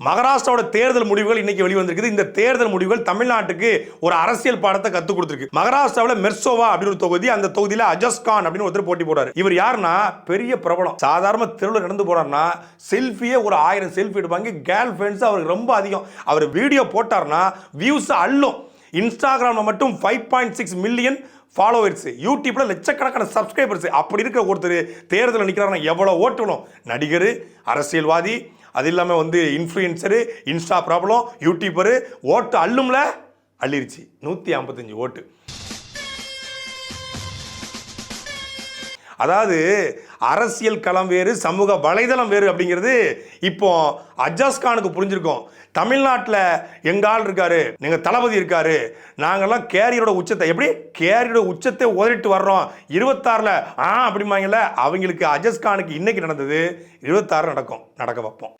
மகாராஷ்டிராவோட தேர்தல் முடிவுகள் இன்னைக்கு வெளிவந்திருக்குது. இந்த தேர்தல் முடிவுகள் தமிழ்நாட்டுக்கு ஒரு அரசியல் பாடத்தை கத்து கொடுத்திருக்கு. மகாராஷ்டிராவில் மெர்சோவா அப்படின்னு ஒரு தொகுதி, அந்த தொகுதியில் அஜஸ்கான் அப்படின்னு ஒருத்தர் போட்டி போறாரு. இவர் யாருன்னா பெரிய பிரபலம். சாதாரண தெருவில் நடந்து போறாருன்னா செல்ஃபியே ஒரு 1000 செல்ஃபி எடுப்பாங்க. கேர்ள் ஃப்ரெண்ட்ஸ் அவருக்கு ரொம்ப அதிகம். அவர் வீடியோ போட்டார்னா வியூஸ் அள்ளும். இன்ஸ்டாகிராம்ல மட்டும் 5.6 மில்லியன் ஃபாலோவர்ஸ், யூடியூப்ல லட்சக்கணக்கான சப்ஸ்கிரைபர்ஸ். அப்படி இருக்கிற ஒருத்தர் தேர்தலில் நிற்கிறாருன்னா எவ்வளோ ஓட்டுணும். நடிகர், அரசியல்வாதி, அது இல்லாமல் இன்ஃப்ளூயன்சரு, இன்ஸ்டா ப்ராப்ளம், யூடியூபரு, ஓட்டு அள்ளும்ல அள்ளிருச்சு 155 ஓட்டு. அதாவது அரசியல் களம் வேறு, சமூக வலைதளம் வேறு அப்படிங்கிறது இப்போ அஜாஸ்கானுக்கு புரிஞ்சிருக்கோம். தமிழ்நாட்டில் எங்கால் இருக்காரு, நீங்க தளபதி இருக்காரு, நாங்கெல்லாம் கேரியரோட உச்சத்தை, எப்படி கேரியரோட உச்சத்தை உதறிட்டு வர்றோம் 26ல் அப்படிமாங்கல்ல, அவங்களுக்கு அஜஸ்கானுக்கு இன்னைக்கு நடந்தது 26 நடக்க வைப்போம்.